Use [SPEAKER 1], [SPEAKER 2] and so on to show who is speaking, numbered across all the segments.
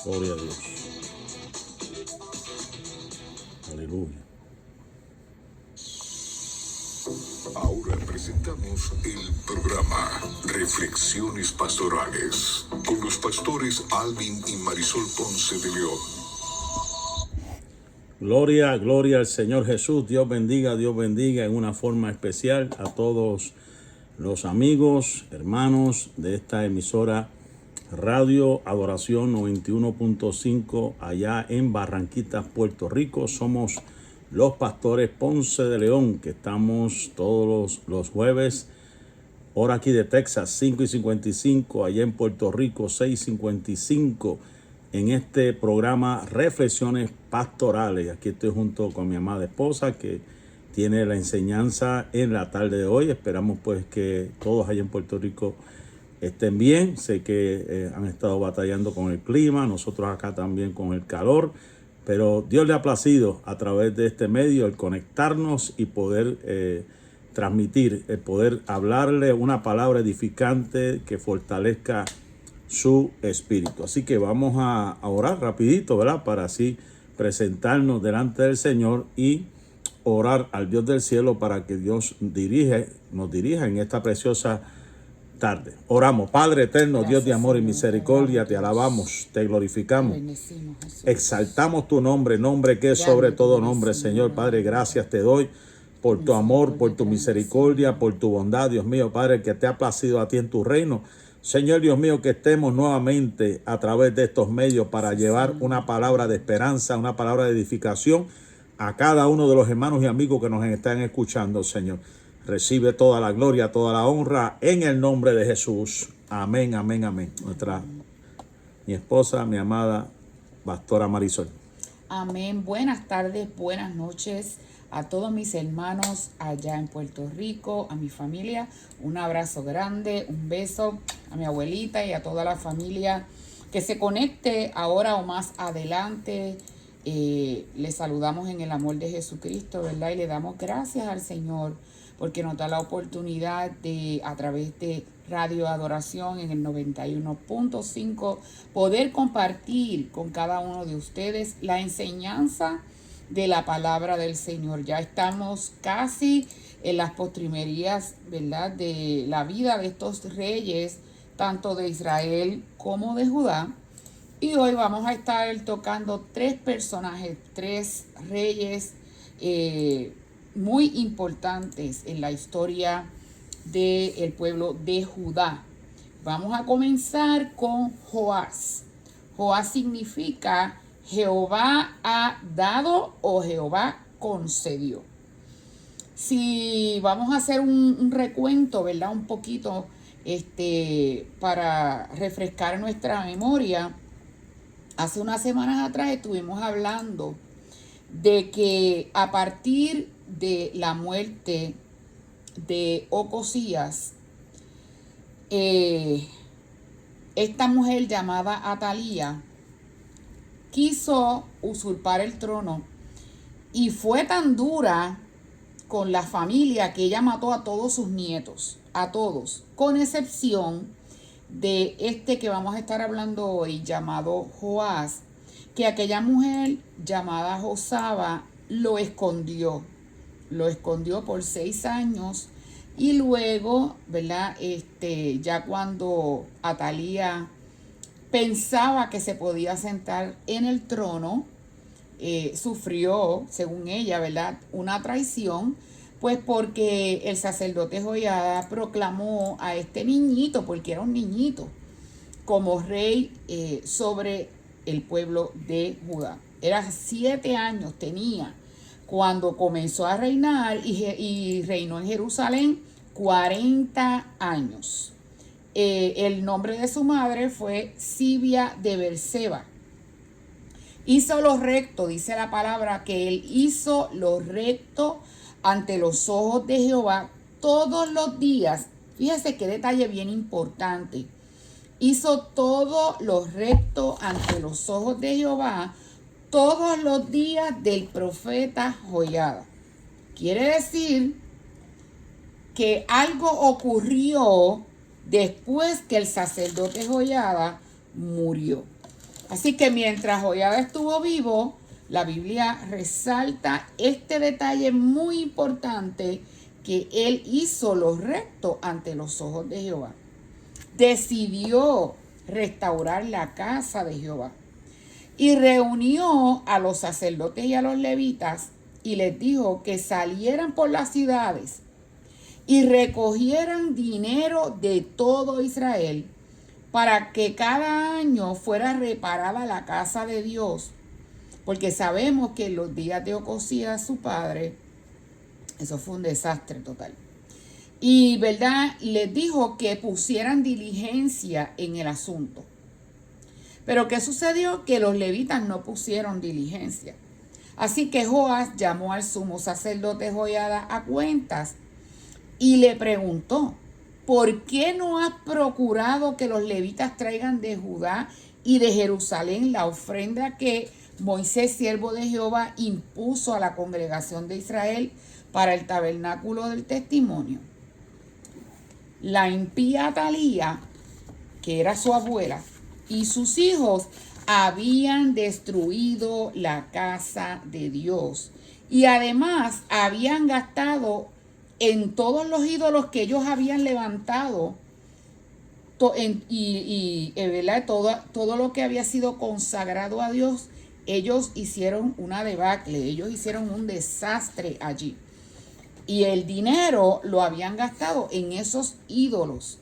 [SPEAKER 1] Gloria a Dios. Aleluya.
[SPEAKER 2] Ahora presentamos el programa Reflexiones Pastorales con los pastores Alvin y Marisol Ponce de León.
[SPEAKER 1] Gloria, gloria al Señor Jesús. Dios bendiga en una forma especial a todos los amigos, hermanos de esta emisora Radio Adoración 91.5 allá en Barranquitas, Puerto Rico. Somos los pastores Ponce de León, que estamos todos los jueves, hora aquí de Texas, 5:55, allá en Puerto Rico, 6:55, en este programa Reflexiones Pastorales. Aquí estoy junto con mi amada esposa, que tiene la enseñanza en la tarde de hoy. Esperamos pues que todos allá en Puerto Rico estén bien. Sé que han estado batallando con el clima, nosotros acá también con el calor, pero Dios le ha placido a través de este medio el conectarnos y poder transmitir, el poder hablarle una palabra edificante que fortalezca su espíritu. Así que vamos a orar rapidito, ¿verdad? Para así presentarnos delante del Señor y orar al Dios del cielo para que Dios nos dirija en esta preciosa tarde. Oramos. Padre eterno, gracias, Dios de amor, Señor, y misericordia, te alabamos, te glorificamos, exaltamos tu nombre, nombre que es sobre todo nombre, Señor. Padre, gracias te doy por tu amor, por tu misericordia, por tu bondad, Dios mío, Padre, que te ha placido a ti en tu reino. Señor Dios mío, que estemos nuevamente a través de estos medios para llevar una palabra de esperanza, una palabra de edificación a cada uno de los hermanos y amigos que nos están escuchando, Señor. Recibe toda la gloria, toda la honra en el nombre de Jesús. Amén, amén, amén. Mi esposa, mi amada pastora Marisol.
[SPEAKER 3] Amén. Buenas tardes, buenas noches a todos mis hermanos allá en Puerto Rico, a mi familia. Un abrazo grande, un beso a mi abuelita y a toda la familia que se conecte ahora o más adelante. Les saludamos en el amor de Jesucristo, ¿verdad? Y le damos gracias al Señor porque nos da la oportunidad de, a través de Radio Adoración en el 91.5, poder compartir con cada uno de ustedes la enseñanza de la palabra del Señor. Ya estamos casi en las postrimerías, ¿verdad?, de la vida de estos reyes, tanto de Israel como de Judá. Y hoy vamos a estar tocando tres personajes, tres reyes muy importantes en la historia del pueblo de Judá. Vamos a comenzar con Joás. Joás significa Jehová ha dado o Jehová concedió. Si vamos a hacer un recuento, ¿verdad?, un poquito para refrescar nuestra memoria. Hace unas semanas atrás estuvimos hablando de que a partir de la muerte de Ocosías, esta mujer llamada Atalía quiso usurpar el trono y fue tan dura con la familia que ella mató a todos sus nietos, a todos, con excepción de este que vamos a estar hablando hoy, llamado Joás, que aquella mujer llamada Josaba lo escondió por 6 años y luego, ¿verdad?, ya cuando Atalía pensaba que se podía sentar en el trono, sufrió, según ella, ¿verdad?, una traición, pues porque el sacerdote Joiada proclamó a este niñito, porque era un niñito, como rey sobre el pueblo de Judá. Era 7 años tenía cuando comenzó a reinar y reinó en Jerusalén 40 años. El nombre de su madre fue Sibia de Berseba. Hizo lo recto, dice la palabra, que él hizo lo recto ante los ojos de Jehová todos los días. Fíjese qué detalle bien importante. Hizo todo lo recto ante los ojos de Jehová todos los días del profeta Joiada. Quiere decir que algo ocurrió después que el sacerdote Joiada murió. Así que mientras Joiada estuvo vivo, la Biblia resalta este detalle muy importante, que él hizo lo recto ante los ojos de Jehová. Decidió restaurar la casa de Jehová y reunió a los sacerdotes y a los levitas y les dijo que salieran por las ciudades y recogieran dinero de todo Israel para que cada año fuera reparada la casa de Dios, porque sabemos que en los días de Ocosías, su padre, eso fue un desastre total. Y, ¿verdad?, les dijo que pusieran diligencia en el asunto. Pero ¿qué sucedió? Que los levitas no pusieron diligencia. Así que Joás llamó al sumo sacerdote Joiada a cuentas y le preguntó: ¿por qué no has procurado que los levitas traigan de Judá y de Jerusalén la ofrenda que Moisés, siervo de Jehová, impuso a la congregación de Israel para el tabernáculo del testimonio? La impía Atalía, que era su abuela, y sus hijos habían destruido la casa de Dios y además habían gastado en todos los ídolos que ellos habían levantado, ¿verdad?, todo lo que había sido consagrado a Dios. Ellos hicieron una debacle, ellos hicieron un desastre allí. Y el dinero lo habían gastado en esos ídolos.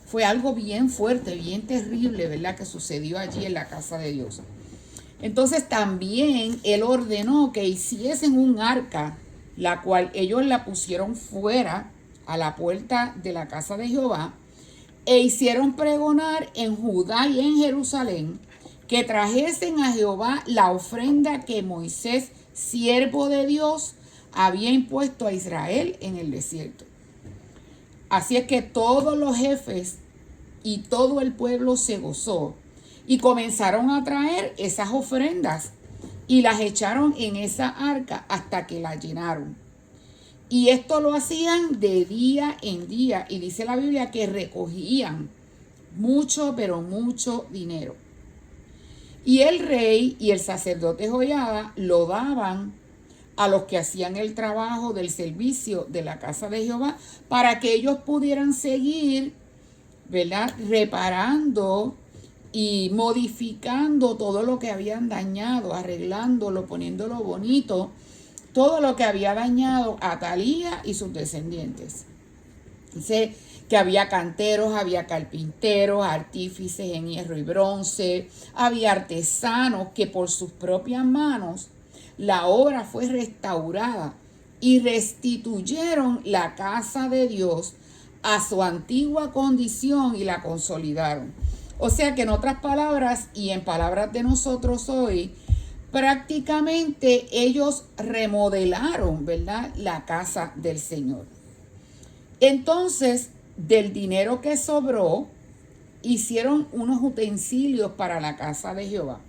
[SPEAKER 3] Fue algo bien fuerte, bien terrible, ¿verdad?, que sucedió allí en la casa de Dios. Entonces también él ordenó que hiciesen un arca, la cual ellos la pusieron fuera a la puerta de la casa de Jehová, e hicieron pregonar en Judá y en Jerusalén que trajesen a Jehová la ofrenda que Moisés, siervo de Dios, había impuesto a Israel en el desierto. Así es que todos los jefes y todo el pueblo se gozó y comenzaron a traer esas ofrendas y las echaron en esa arca hasta que la llenaron. Y esto lo hacían de día en día, y dice la Biblia que recogían mucho, pero mucho dinero. Y el rey y el sacerdote Joiada lo daban a los que hacían el trabajo del servicio de la casa de Jehová, para que ellos pudieran seguir, ¿verdad?, reparando y modificando todo lo que habían dañado, arreglándolo, poniéndolo bonito, todo lo que había dañado Atalía y sus descendientes. Dice que había canteros, había carpinteros, artífices en hierro y bronce, había artesanos que por sus propias manos la obra fue restaurada y restituyeron la casa de Dios a su antigua condición y la consolidaron. O sea que en otras palabras, y en palabras de nosotros hoy, prácticamente ellos remodelaron, ¿verdad?, la casa del Señor. Entonces, del dinero que sobró, hicieron unos utensilios para la casa de Jehová.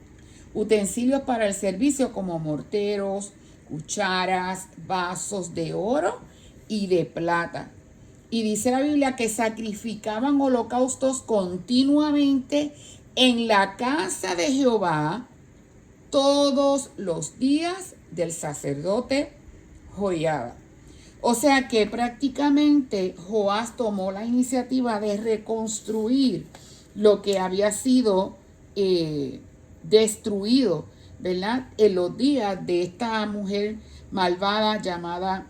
[SPEAKER 3] Utensilios para el servicio como morteros, cucharas, vasos de oro y de plata. Y dice la Biblia que sacrificaban holocaustos continuamente en la casa de Jehová todos los días del sacerdote Joiada. O sea que prácticamente Joás tomó la iniciativa de reconstruir lo que había sido destruido, ¿verdad?, en los días de esta mujer malvada llamada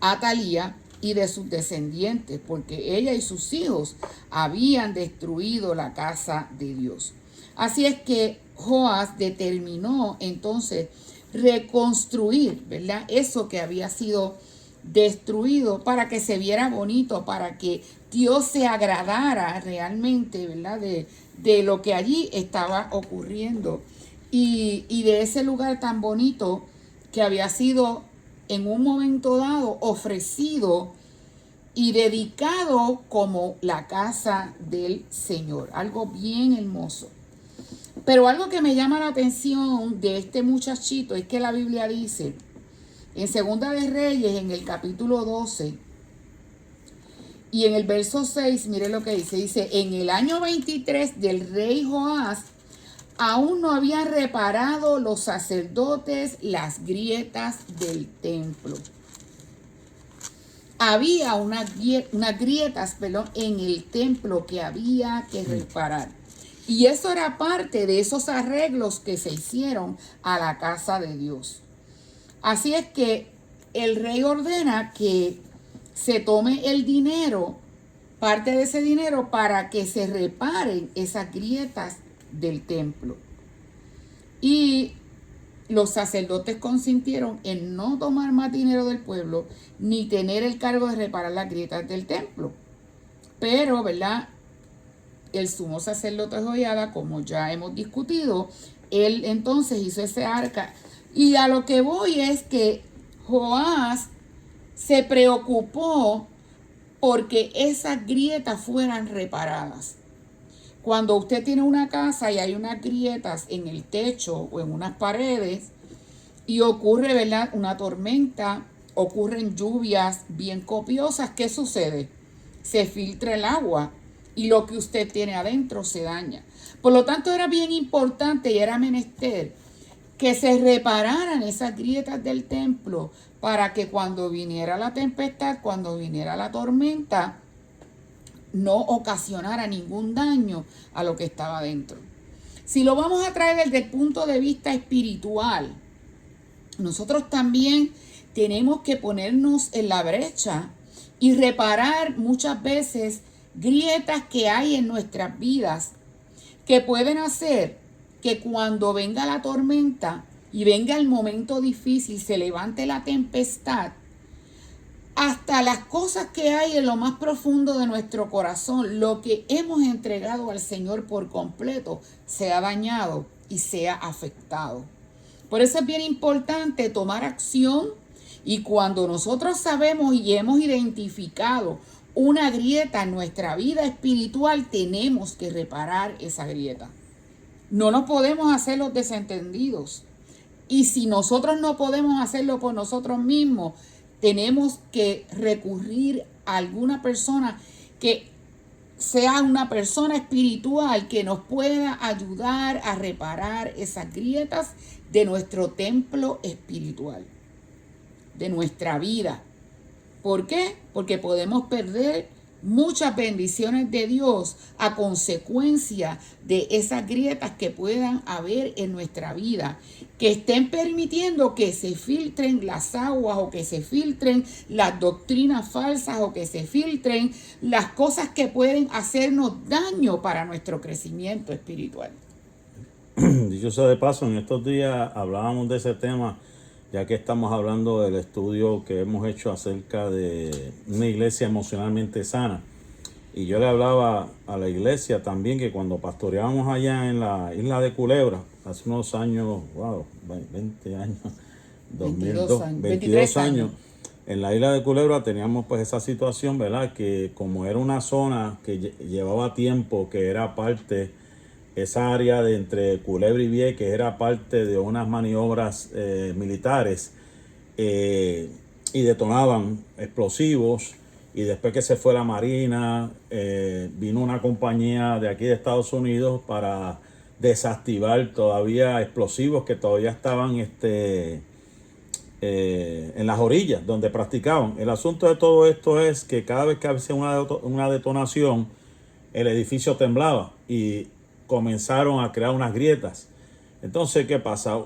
[SPEAKER 3] Atalía y de sus descendientes, porque ella y sus hijos habían destruido la casa de Dios. Así es que Joás determinó entonces reconstruir, ¿verdad?, eso que había sido destruido, para que se viera bonito, para que Dios se agradara realmente, ¿verdad?, de lo que allí estaba ocurriendo, y de ese lugar tan bonito que había sido en un momento dado ofrecido y dedicado como la casa del Señor. Algo bien hermoso. Pero algo que me llama la atención de este muchachito es que la Biblia dice en Segunda de Reyes, en el capítulo 12, Y en el verso 6, mire lo que dice, en el año 23 del rey Joás, aún no habían reparado los sacerdotes las grietas del templo. Había unas grietas, en el templo que había que reparar. Y eso era parte de esos arreglos que se hicieron a la casa de Dios. Así es que el rey ordena que se tome el dinero, parte de ese dinero, para que se reparen esas grietas del templo. Y los sacerdotes consintieron en no tomar más dinero del pueblo, ni tener el cargo de reparar las grietas del templo. Pero, ¿verdad?, el sumo sacerdote Joiada, como ya hemos discutido, él entonces hizo ese arca. Y a lo que voy es que Joás se preocupó porque esas grietas fueran reparadas. Cuando usted tiene una casa y hay unas grietas en el techo o en unas paredes y ocurre, ¿verdad?, una tormenta, ocurren lluvias bien copiosas, ¿qué sucede? Se filtra el agua y lo que usted tiene adentro se daña. Por lo tanto, era bien importante y era menester que se repararan esas grietas del templo para que cuando viniera la tempestad, cuando viniera la tormenta, no ocasionara ningún daño a lo que estaba dentro. Si lo vamos a traer desde el punto de vista espiritual, nosotros también tenemos que ponernos en la brecha y reparar muchas veces grietas que hay en nuestras vidas que pueden hacer que cuando venga la tormenta y venga el momento difícil, se levante la tempestad, hasta las cosas que hay en lo más profundo de nuestro corazón, lo que hemos entregado al Señor por completo, sea dañado y sea afectado. Por eso es bien importante tomar acción, y cuando nosotros sabemos y hemos identificado una grieta en nuestra vida espiritual, tenemos que reparar esa grieta. No nos podemos hacer los desentendidos. Y si nosotros no podemos hacerlo por nosotros mismos, tenemos que recurrir a alguna persona que sea una persona espiritual que nos pueda ayudar a reparar esas grietas de nuestro templo espiritual, de nuestra vida. ¿Por qué? Porque podemos perder muchas bendiciones de Dios a consecuencia de esas grietas que puedan haber en nuestra vida, que estén permitiendo que se filtren las aguas o que se filtren las doctrinas falsas o que se filtren las cosas que pueden hacernos daño para nuestro crecimiento espiritual.
[SPEAKER 1] Dicho sea de paso, en estos días hablábamos de ese tema, ya que estamos hablando del estudio que hemos hecho acerca de una iglesia emocionalmente sana. Y yo le hablaba a la iglesia también que cuando pastoreábamos allá en la isla de Culebra, hace unos años, 20 años, 22 años, en la isla de Culebra teníamos pues esa situación, ¿verdad? Que como era una zona que llevaba tiempo, que era parte, esa área de entre Culebra y Vieques era parte de unas maniobras militares y detonaban explosivos, y después que se fue la Marina, vino una compañía de aquí de Estados Unidos para desactivar todavía explosivos que todavía estaban en las orillas donde practicaban. El asunto de todo esto es que cada vez que hacía una detonación, el edificio temblaba y comenzaron a crear unas grietas. Entonces, ¿qué pasa?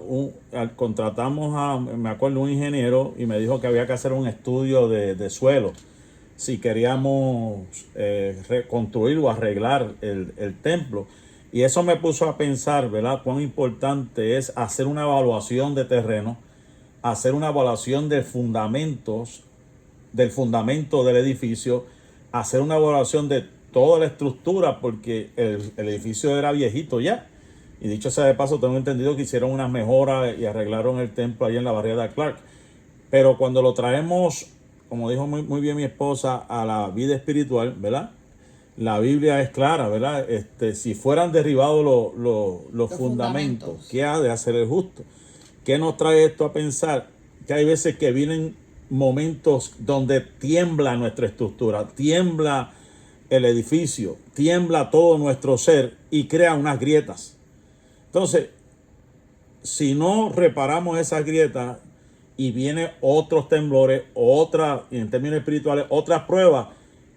[SPEAKER 1] Contratamos me acuerdo, un ingeniero, y me dijo que había que hacer un estudio de suelo si queríamos reconstruir o arreglar el templo. Y eso me puso a pensar, ¿verdad?, cuán importante es hacer una evaluación de terreno, hacer una evaluación de fundamentos, del fundamento del edificio, hacer una evaluación de toda la estructura, porque el edificio era viejito ya. Y dicho sea de paso, tengo entendido que hicieron unas mejoras y arreglaron el templo ahí en la barriada de Clark. Pero cuando lo traemos, como dijo muy bien mi esposa, a la vida espiritual, ¿verdad? La Biblia es clara, ¿verdad? Si fueran derribados los fundamentos, ¿qué ha de hacer el justo? ¿Qué nos trae esto a pensar? Que hay veces que vienen momentos donde tiembla nuestra estructura, tiembla el edificio, tiembla todo nuestro ser y crea unas grietas. Entonces, si no reparamos esas grietas y vienen otros temblores, en términos espirituales, otras pruebas,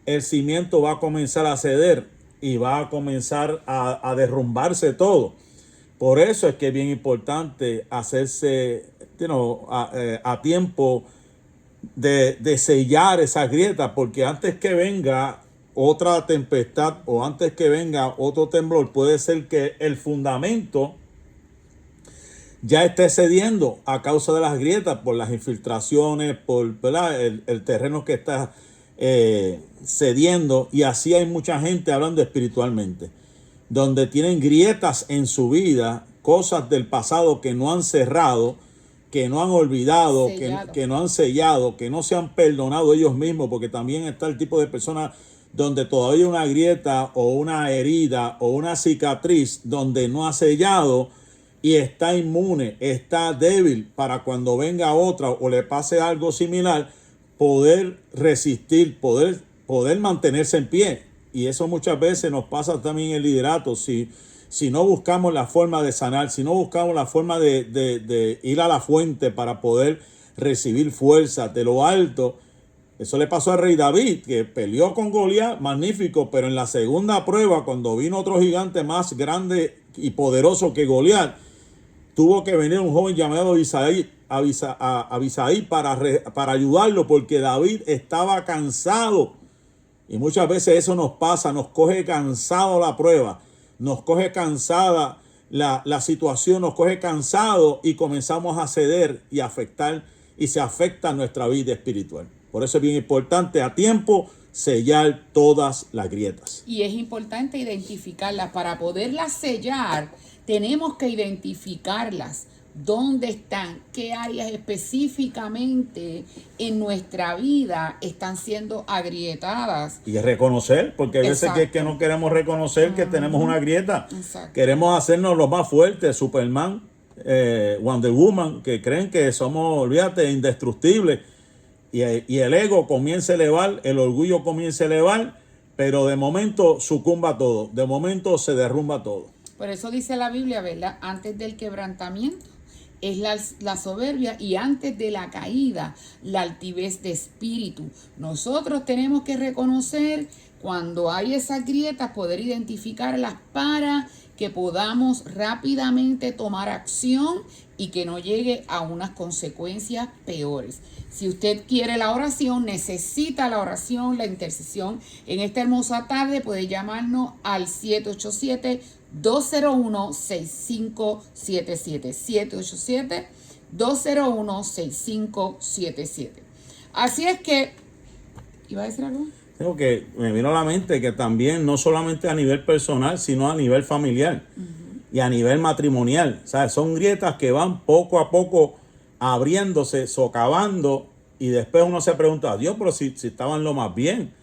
[SPEAKER 1] el cimiento va a comenzar a ceder y va a comenzar a derrumbarse todo. Por eso es que es bien importante hacerse a tiempo de sellar esas grietas, porque antes que venga otra tempestad o antes que venga otro temblor, puede ser que el fundamento ya esté cediendo a causa de las grietas, por las infiltraciones, por el terreno que está cediendo. Y así hay mucha gente hablando espiritualmente, donde tienen grietas en su vida, cosas del pasado que no han cerrado, que no han olvidado, que no han sellado, que no se han perdonado ellos mismos, porque también está el tipo de personas donde todavía hay una grieta o una herida o una cicatriz donde no ha sellado y está inmune, está débil para cuando venga otra o le pase algo similar, poder resistir, poder mantenerse en pie. Y eso muchas veces nos pasa también en el liderato. Si no buscamos la forma de sanar, si no buscamos la forma de ir a la fuente para poder recibir fuerza de lo alto. Eso le pasó al rey David, que peleó con Goliat, magnífico, pero en la segunda prueba, cuando vino otro gigante más grande y poderoso que Goliat, tuvo que venir un joven llamado Abisaí para ayudarlo, porque David estaba cansado. Y muchas veces eso nos pasa, nos coge cansado la prueba, nos coge cansada la situación, nos coge cansado y comenzamos a ceder y afectar, y se afecta nuestra vida espiritual. Por eso es bien importante a tiempo sellar todas las grietas.
[SPEAKER 3] Y es importante identificarlas. Para poderlas sellar, tenemos que identificarlas. ¿Dónde están? ¿Qué áreas específicamente en nuestra vida están siendo agrietadas?
[SPEAKER 1] Y reconocer, porque a veces que no queremos reconocer que tenemos una grieta.
[SPEAKER 3] Exacto.
[SPEAKER 1] Queremos hacernos los más fuertes, Superman, Wonder Woman, que creen que somos, olvídate, indestructibles. Y el ego comienza a elevar, el orgullo comienza a elevar, pero de momento sucumba todo, de momento se derrumba todo.
[SPEAKER 3] Por eso dice la Biblia, ¿verdad? Antes del quebrantamiento es la soberbia, y antes de la caída, la altivez de espíritu. Nosotros tenemos que reconocer cuando hay esas grietas, poder identificarlas para que podamos rápidamente tomar acción y que no llegue a unas consecuencias peores. Si usted quiere la oración, necesita la oración, la intercesión, en esta hermosa tarde puede llamarnos al 787-201-6577. 787-201-6577. Así es que, ¿iba a decir algo?
[SPEAKER 1] Creo que me vino a la mente que también, no solamente a nivel personal, sino a nivel familiar y a nivel matrimonial. ¿Sabes? Son grietas que van poco a poco abriéndose, socavando, y después uno se pregunta, adiós, pero si estaban lo más bien.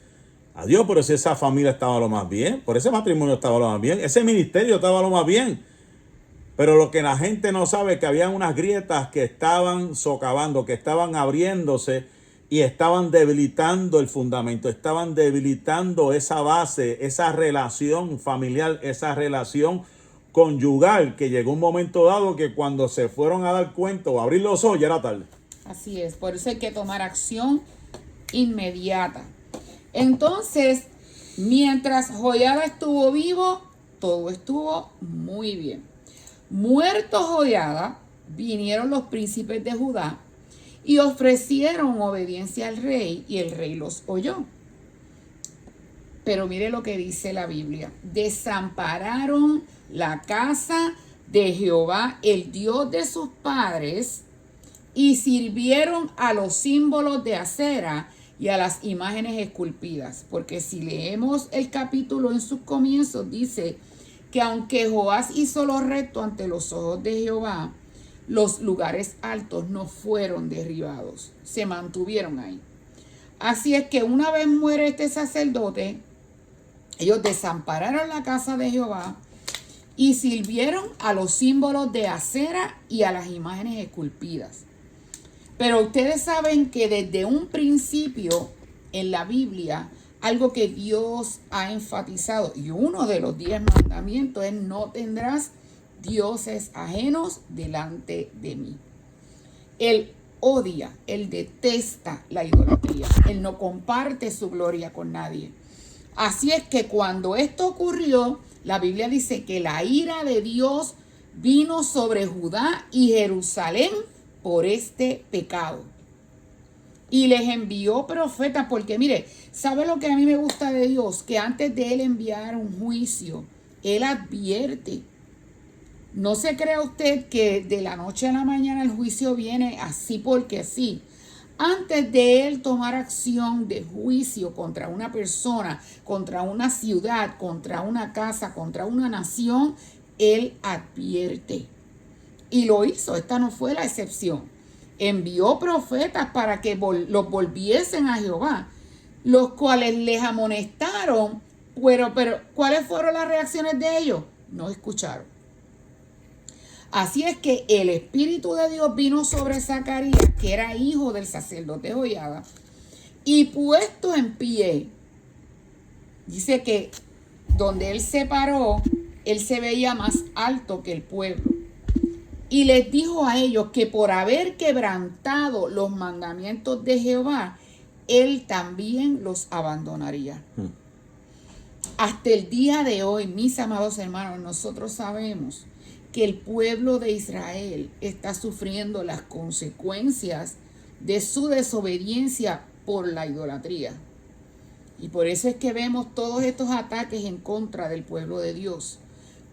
[SPEAKER 1] Adiós, pero si esa familia estaba lo más bien, por ese matrimonio estaba lo más bien, ese ministerio estaba lo más bien. Pero lo que la gente no sabe es que había unas grietas que estaban socavando, que estaban abriéndose y estaban debilitando el fundamento, estaban debilitando esa base, esa relación familiar, esa relación conyugal, que llegó un momento dado que cuando se fueron a dar cuenta o a abrir los ojos ya era tarde.
[SPEAKER 3] Así es, por eso hay que tomar acción inmediata. Entonces, mientras Joiada estuvo vivo, todo estuvo muy bien. Muerto Joiada, vinieron los príncipes de Judá y ofrecieron obediencia al rey, y el rey los oyó. Pero mire lo que dice la Biblia: desampararon la casa de Jehová, el Dios de sus padres, y sirvieron a los símbolos de acera y a las imágenes esculpidas. Porque si leemos el capítulo en sus comienzos, dice que aunque Joás hizo lo recto ante los ojos de Jehová, los lugares altos no fueron derribados, se mantuvieron ahí. Así es que una vez muere este sacerdote, ellos desampararon la casa de Jehová y sirvieron a los símbolos de acera y a las imágenes esculpidas. Pero ustedes saben que desde un principio en la Biblia, algo que Dios ha enfatizado, y uno de los 10 mandamientos es: no tendrás dioses ajenos delante de mí. Él odia, él detesta la idolatría, él no comparte su gloria con nadie. Así es que cuando esto ocurrió, la Biblia dice que la ira de Dios vino sobre Judá y Jerusalén por este pecado. Y les envió profetas, porque mire, ¿sabe lo que a mí me gusta de Dios? Que antes de él enviar un juicio, él advierte. No se crea usted que de la noche a la mañana el juicio viene así porque sí. Antes de él tomar acción de juicio contra una persona, contra una ciudad, contra una casa, contra una nación, él advierte. Y lo hizo, esta no fue la excepción. Envió profetas para que los volviesen a Jehová, los cuales les amonestaron, pero ¿cuáles fueron las reacciones de ellos? No escucharon. Así es que el Espíritu de Dios vino sobre Zacarías, que era hijo del sacerdote Joiada, y puesto en pie, dice que donde él se paró, él se veía más alto que el pueblo. Y les dijo a ellos que por haber quebrantado los mandamientos de Jehová, él también los abandonaría. Hasta el día de hoy, mis amados hermanos, nosotros sabemos que el pueblo de Israel está sufriendo las consecuencias de su desobediencia por la idolatría. Y por eso es que vemos todos estos ataques en contra del pueblo de Dios,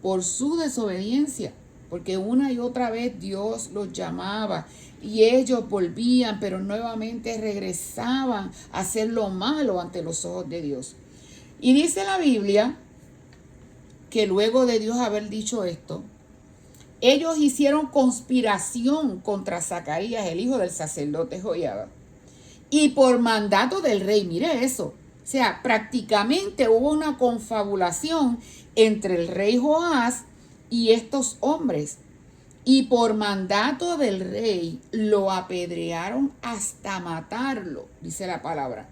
[SPEAKER 3] por su desobediencia. Porque una y otra vez Dios los llamaba y ellos volvían, pero nuevamente regresaban a hacer lo malo ante los ojos de Dios. Y dice la Biblia que luego de Dios haber dicho esto, ellos hicieron conspiración contra Zacarías, el hijo del sacerdote Joiada. Y por mandato del rey, mire eso. O sea, prácticamente hubo una confabulación entre el rey Joás y estos hombres. Y por mandato del rey lo apedrearon hasta matarlo, dice la palabra,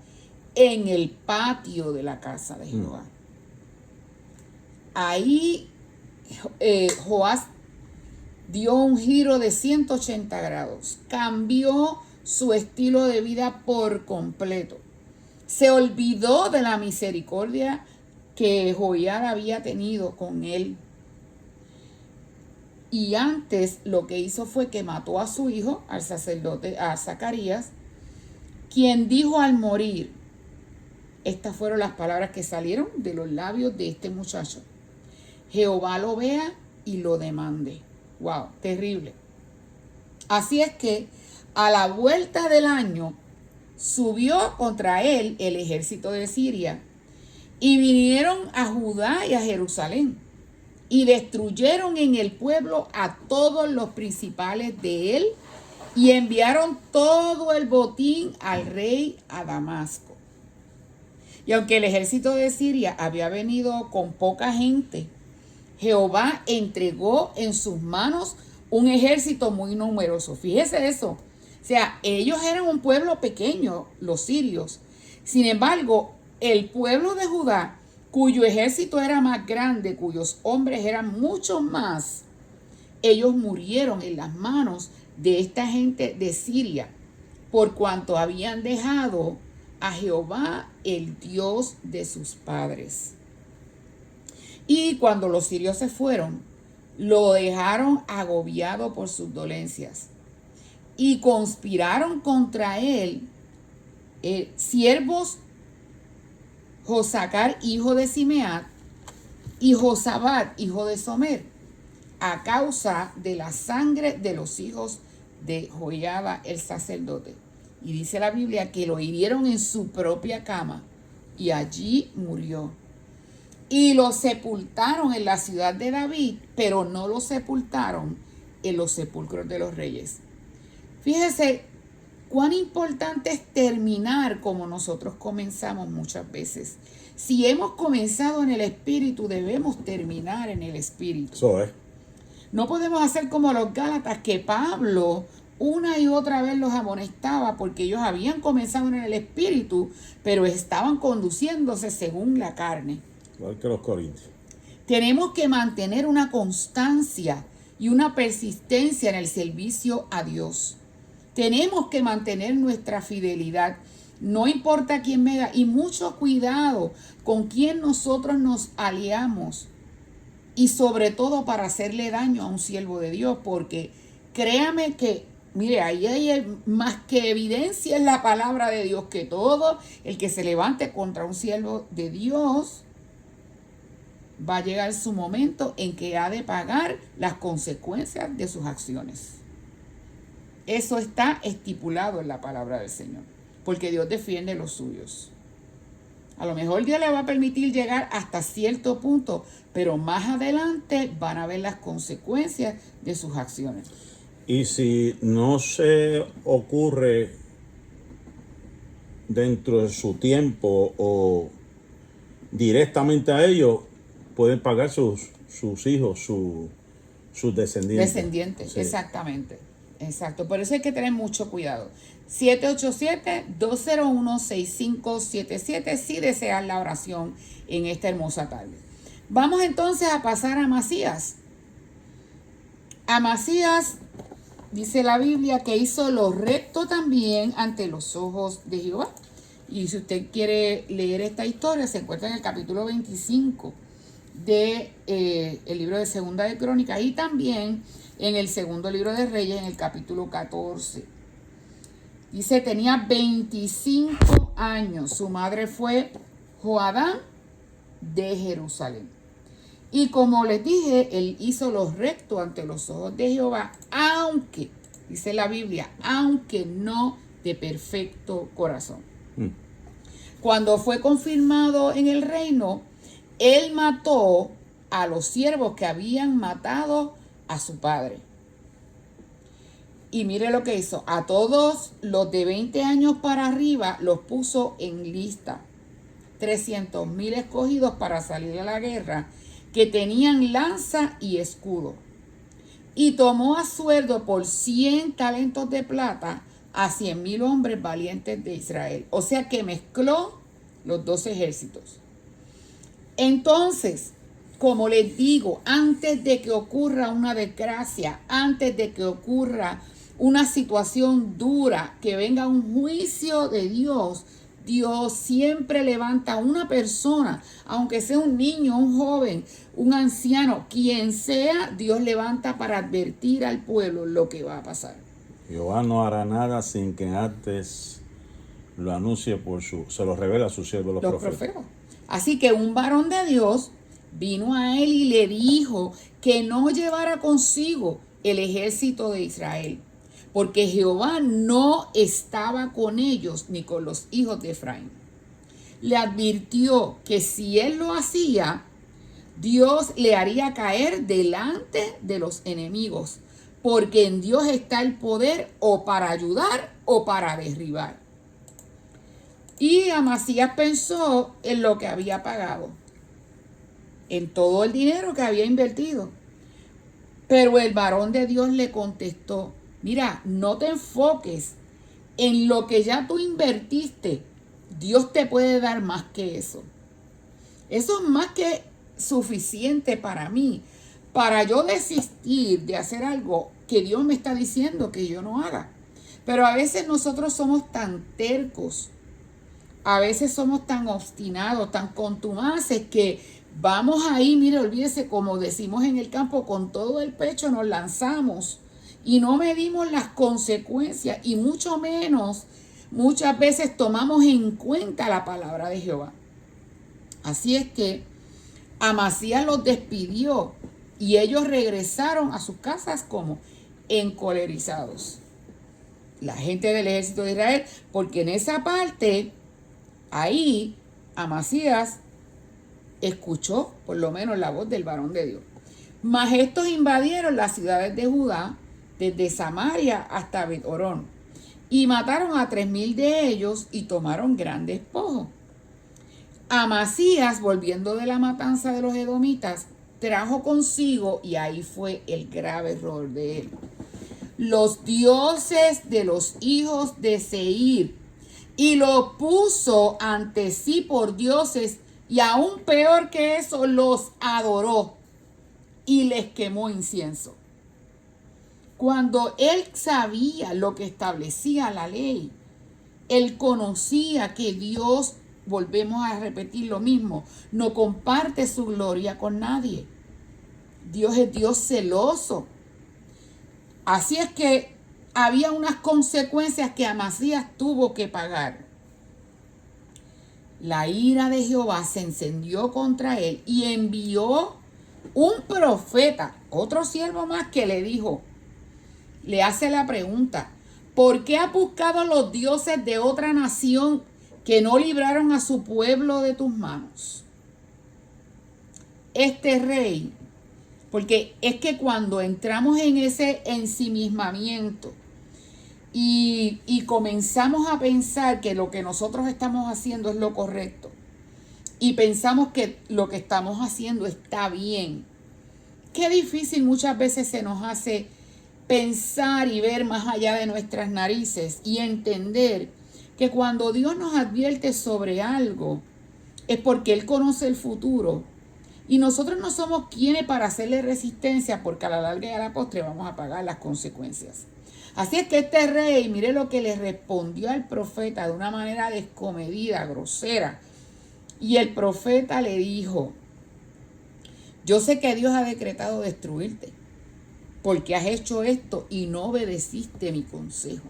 [SPEAKER 3] en el patio de la casa de Jehová. Ahí Joás dio un giro de 180 grados, cambió su estilo de vida por completo. Se olvidó de la misericordia que Joiada había tenido con él. Y antes lo que hizo fue que mató a su hijo, al sacerdote, a Zacarías, quien dijo al morir, estas fueron las palabras que salieron de los labios de este muchacho: Jehová lo vea y lo demande. Wow, terrible. Así es que a la vuelta del año subió contra él el ejército de Siria y vinieron a Judá y a Jerusalén y destruyeron en el pueblo a todos los principales de él y enviaron todo el botín al rey a Damasco. Y aunque el ejército de Siria había venido con poca gente, Jehová entregó en sus manos un ejército muy numeroso. Fíjese eso. O sea, ellos eran un pueblo pequeño, los sirios. Sin embargo, el pueblo de Judá, cuyo ejército era más grande, cuyos hombres eran mucho más, ellos murieron en las manos de esta gente de Siria, por cuanto habían dejado a Jehová, el Dios de sus padres. Y cuando los sirios se fueron, lo dejaron agobiado por sus dolencias. Y conspiraron contra él siervos Josacar, hijo de Simeat, y Josabat, hijo de Somer, a causa de la sangre de los hijos de Joiada el sacerdote. Y dice la Biblia que lo hirieron en su propia cama y allí murió. Y lo sepultaron en la ciudad de David, pero no lo sepultaron en los sepulcros de los reyes. Fíjese cuán importante es terminar como nosotros comenzamos muchas veces. Si hemos comenzado en el Espíritu, debemos terminar en el Espíritu.
[SPEAKER 1] Eso es.
[SPEAKER 3] No podemos hacer como los Gálatas, que Pablo una y otra vez los amonestaba porque ellos habían comenzado en el espíritu, pero estaban conduciéndose según la carne.
[SPEAKER 1] Igual que los corintios.
[SPEAKER 3] Tenemos que mantener una constancia y una persistencia en el servicio a Dios. Tenemos que mantener nuestra fidelidad, no importa quién venga, y mucho cuidado con quién nosotros nos aliamos, y sobre todo para hacerle daño a un siervo de Dios, porque créame que, mire, ahí hay más que evidencia en la palabra de Dios que todo el que se levante contra un siervo de Dios va a llegar su momento en que ha de pagar las consecuencias de sus acciones. Eso está estipulado en la palabra del Señor, porque Dios defiende los suyos. A lo mejor Dios le va a permitir llegar hasta cierto punto, pero más adelante van a ver las consecuencias de sus acciones.
[SPEAKER 1] Y si no se ocurre dentro de su tiempo o directamente a ellos, pueden pagar sus hijos, sus descendientes.
[SPEAKER 3] Descendientes,
[SPEAKER 1] Sí.
[SPEAKER 3] exactamente. Exacto. Por eso hay que tener mucho cuidado. 787-201-6577 si deseas la oración en esta hermosa tarde. Vamos entonces a pasar a Amasías. Amasías, dice la Biblia, que hizo lo recto también ante los ojos de Jehová. Y si usted quiere leer esta historia, se encuentra en el capítulo 25 de el libro de Segunda de Crónicas, y también en el segundo libro de Reyes, en el capítulo 14. Dice, tenía 25 años. Su madre fue Joadán de Jerusalén. Y como les dije, él hizo lo recto ante los ojos de Jehová, aunque, dice la Biblia, aunque no de perfecto corazón. Cuando fue confirmado en el reino, él mató a los siervos que habían matado a su padre. Y mire lo que hizo. A todos los de 20 años para arriba los puso en lista. 300,000 escogidos para salir a la guerra, que tenían lanza y escudo. Y tomó a sueldo por 100 talentos de plata a 100,000 hombres valientes de Israel. O sea que mezcló los dos ejércitos. Entonces, como les digo, antes de que ocurra una desgracia, antes de que ocurra una situación dura, que venga un juicio de Dios, Dios siempre levanta a una persona, aunque sea un niño, un joven, un anciano, quien sea, Dios levanta para advertir al pueblo lo que va a pasar.
[SPEAKER 1] Jehová no hará nada sin que antes lo anuncie se lo revela a sus siervos los profetas.
[SPEAKER 3] Así que un varón de Dios vino a él y le dijo que no llevara consigo el ejército de Israel, porque Jehová no estaba con ellos ni con los hijos de Efraín. Le advirtió que si él lo hacía, Dios le haría caer delante de los enemigos, porque en Dios está el poder o para ayudar o para derribar. Y Amasías pensó en lo que había pagado, en todo el dinero que había invertido. Pero el varón de Dios le contestó, mira, no te enfoques en lo que ya tú invertiste. Dios te puede dar más que eso. Eso es más que suficiente para mí, para yo desistir de hacer algo que Dios me está diciendo que yo no haga. Pero a veces nosotros somos tan tercos, a veces somos tan obstinados, tan contumaces, que vamos ahí, mire, olvídese, como decimos en el campo, con todo el pecho nos lanzamos y no medimos las consecuencias, y mucho menos muchas veces tomamos en cuenta la palabra de Jehová. Así es que Amasías los despidió y ellos regresaron a sus casas como encolerizados. La gente del ejército de Israel, porque en esa parte, ahí Amasías escuchó por lo menos la voz del varón de Dios. Mas estos invadieron las ciudades de Judá, desde Samaria hasta Bet-Horón, y mataron a 3,000 de ellos y tomaron gran despojo. Amasías, volviendo de la matanza de los edomitas, trajo consigo, y ahí fue el grave error de él, los dioses de los hijos de Seir, y lo puso ante sí por dioses, y aún peor que eso, los adoró y les quemó incienso. Cuando él sabía lo que establecía la ley, él conocía que Dios, volvemos a repetir lo mismo, no comparte su gloria con nadie. Dios es Dios celoso. Así es que había unas consecuencias que Amasías tuvo que pagar. La ira de Jehová se encendió contra él y envió un profeta, otro siervo más, que le dijo, le hace la pregunta: ¿por qué has buscado los dioses de otra nación que no libraron a su pueblo de tus manos? Este rey, porque es que cuando entramos en ese ensimismamiento y comenzamos a pensar que lo que nosotros estamos haciendo es lo correcto, y pensamos que lo que estamos haciendo está bien, qué difícil muchas veces se nos hace pensar y ver más allá de nuestras narices y entender que cuando Dios nos advierte sobre algo es porque Él conoce el futuro y nosotros no somos quienes para hacerle resistencia, porque a la larga y a la postre vamos a pagar las consecuencias. Así es que este rey, mire lo que le respondió al profeta de una manera descomedida, grosera. Y el profeta le dijo: yo sé que Dios ha decretado destruirte, porque has hecho esto y no obedeciste mi consejo.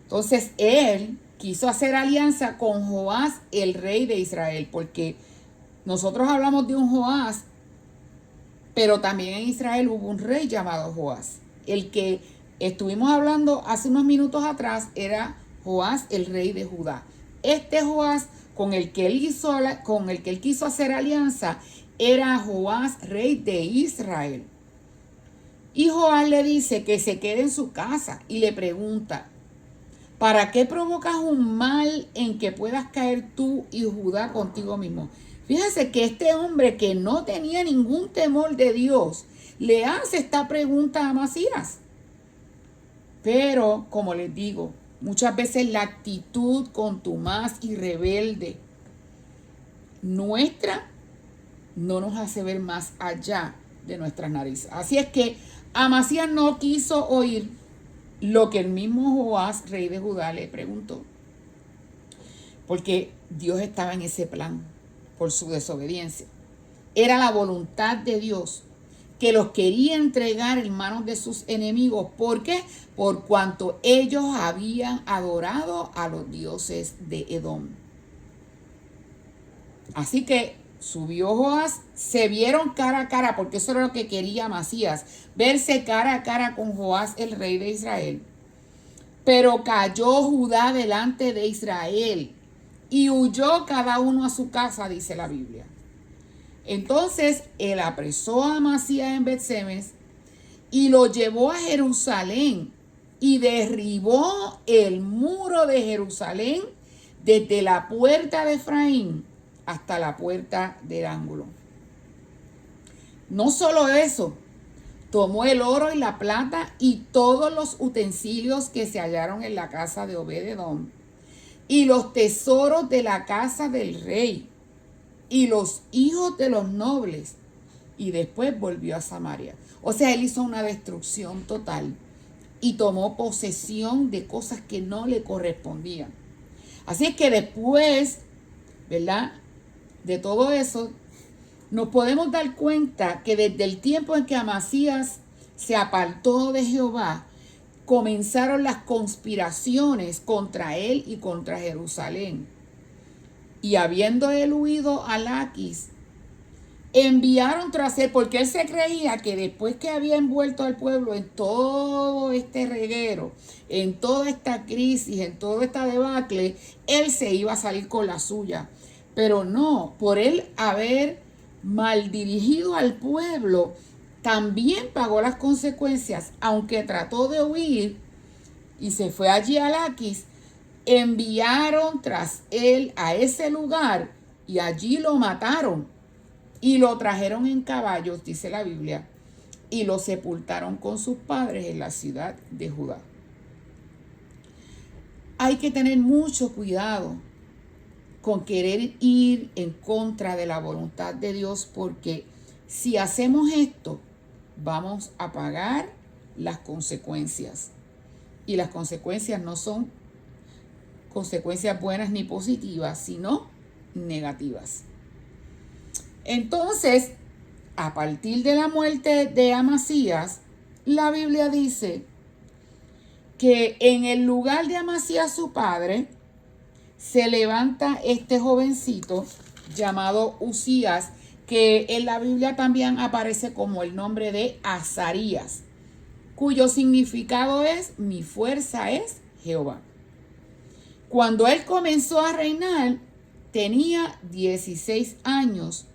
[SPEAKER 3] Entonces él quiso hacer alianza con Joás, el rey de Israel, porque nosotros hablamos de un Joás, pero también en Israel hubo un rey llamado Joás. El que estuvimos hablando hace unos minutos atrás era Joás, el rey de Judá. Este Joás con el que él quiso hacer alianza era Joás, rey de Israel. Y Joás le dice que se quede en su casa y le pregunta: ¿para qué provocas un mal en que puedas caer tú y Judá contigo mismo? Fíjese que este hombre, que no tenía ningún temor de Dios, le hace esta pregunta a Amasías. Pero, como les digo, muchas veces la actitud contumaz y rebelde nuestra no nos hace ver más allá de nuestras narices. Así es que Amasías no quiso oír lo que el mismo Joás, rey de Judá, le preguntó, porque Dios estaba en ese plan por su desobediencia. Era la voluntad de Dios que los quería entregar en manos de sus enemigos. ¿Por qué? Por cuanto ellos habían adorado a los dioses de Edom. Así que subió Joás, se vieron cara a cara, porque eso era lo que quería Amasías, verse cara a cara con Joás, el rey de Israel. Pero cayó Judá delante de Israel y huyó cada uno a su casa, dice la Biblia. Entonces él apresó a Amasías en Bet-Semes y lo llevó a Jerusalén y derribó el muro de Jerusalén desde la puerta de Efraín hasta la puerta del ángulo. No solo eso, tomó el oro y la plata y todos los utensilios que se hallaron en la casa de Obed-Edom y los tesoros de la casa del rey y los hijos de los nobles, y después volvió a Samaria. O sea, él hizo una destrucción total y tomó posesión de cosas que no le correspondían. Así es que después, ¿verdad?, de todo eso, nos podemos dar cuenta que desde el tiempo en que Amasías se apartó de Jehová, comenzaron las conspiraciones contra él y contra Jerusalén. Y habiendo él huido a Laquis, enviaron tras él, porque él se creía que después que había envuelto al pueblo en todo este reguero, en toda esta crisis, en toda esta debacle, él se iba a salir con la suya. Pero no, por él haber mal dirigido al pueblo, también pagó las consecuencias. Aunque trató de huir y se fue allí a Laquis, enviaron tras él a ese lugar y allí lo mataron y lo trajeron en caballos, dice la Biblia, y lo sepultaron con sus padres en la ciudad de Judá. Hay que tener mucho cuidado con querer ir en contra de la voluntad de Dios, porque si hacemos esto, vamos a pagar las consecuencias. Y las consecuencias no son consecuencias buenas ni positivas, sino negativas. Entonces, a partir de la muerte de Amasías, la Biblia dice que en el lugar de Amasías su padre, se levanta este jovencito llamado Usías, que en la Biblia también aparece como el nombre de Azarías, cuyo significado es: mi fuerza es Jehová. Cuando él comenzó a reinar, tenía 16 años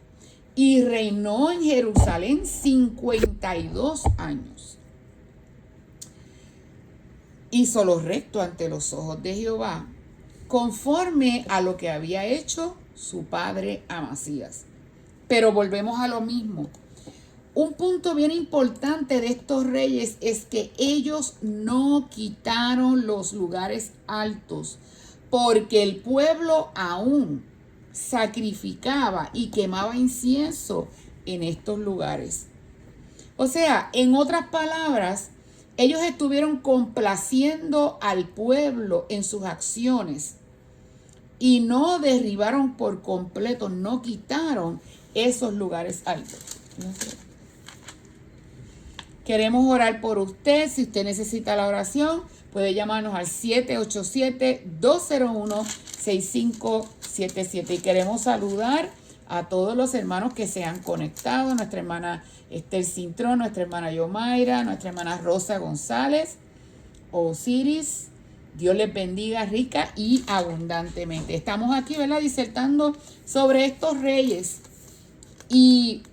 [SPEAKER 3] y reinó en Jerusalén 52 años. Hizo lo recto ante los ojos de Jehová, conforme a lo que había hecho su padre Amasías. Pero volvemos a lo mismo. Un punto bien importante de estos reyes es que ellos no quitaron los lugares altos, porque el pueblo aún sacrificaba y quemaba incienso en estos lugares. O sea, en otras palabras, ellos estuvieron complaciendo al pueblo en sus acciones y no derribaron por completo, no quitaron esos lugares altos. Queremos orar por usted. Si usted necesita la oración, puede llamarnos al 787-201-6577. Y queremos saludar a todos los hermanos que se han conectado: nuestra hermana Esther Cintrón, nuestra hermana Yomaira, nuestra hermana Rosa González, Osiris. Dios les bendiga rica y abundantemente. Estamos aquí, ¿verdad?, disertando sobre estos reyes y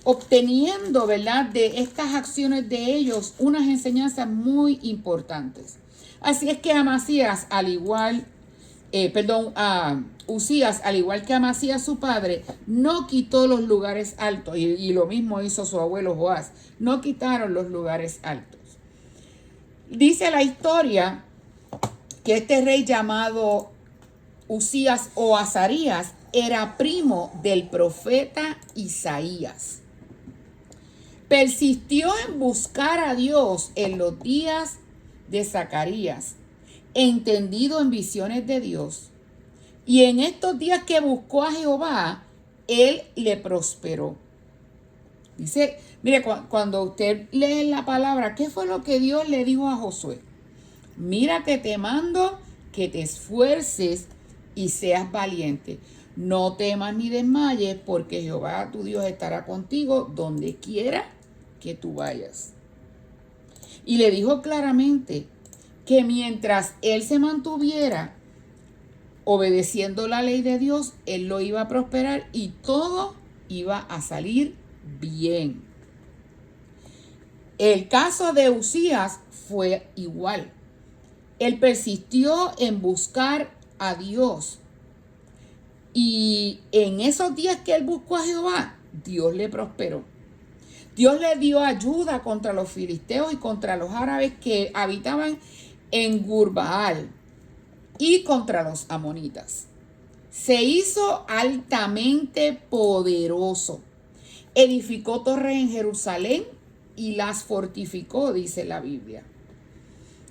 [SPEAKER 3] obteniendo, ¿verdad?, de estas acciones de ellos unas enseñanzas muy importantes. Así es que Amasías, Usías, al igual que Amasías su padre, no quitó los lugares altos, y lo mismo hizo su abuelo Joás. No quitaron los lugares altos. Dice la historia que este rey llamado Usías o Azarías era primo del profeta Isaías. Persistió en buscar a Dios en los días de Zacarías, entendido en visiones de Dios. Y en estos días que buscó a Jehová, él le prosperó. Dice, mire, cuando usted lee la palabra, ¿qué fue lo que Dios le dijo a Josué? Mira que te mando que te esfuerces y seas valiente. No temas ni desmayes, porque Jehová tu Dios estará contigo donde quiera que tú vayas. Y le dijo claramente que mientras él se mantuviera obedeciendo la ley de Dios, él lo iba a prosperar y todo iba a salir bien. El caso de Usías fue igual. Él persistió en buscar a Dios. Y en esos días que él buscó a Jehová, Dios le prosperó. Dios le dio ayuda contra los filisteos y contra los árabes que habitaban en Gurbaal y contra los amonitas. Se hizo altamente poderoso. Edificó torres en Jerusalén y las fortificó, dice la Biblia.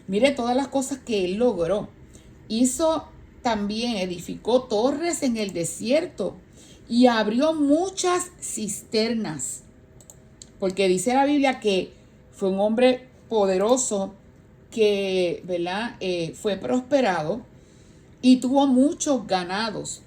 [SPEAKER 3] Mire todas las cosas que él logró. Edificó torres en el desierto y abrió muchas cisternas. Porque dice la Biblia que fue un hombre poderoso que, ¿verdad?, fue prosperado y tuvo muchos ganados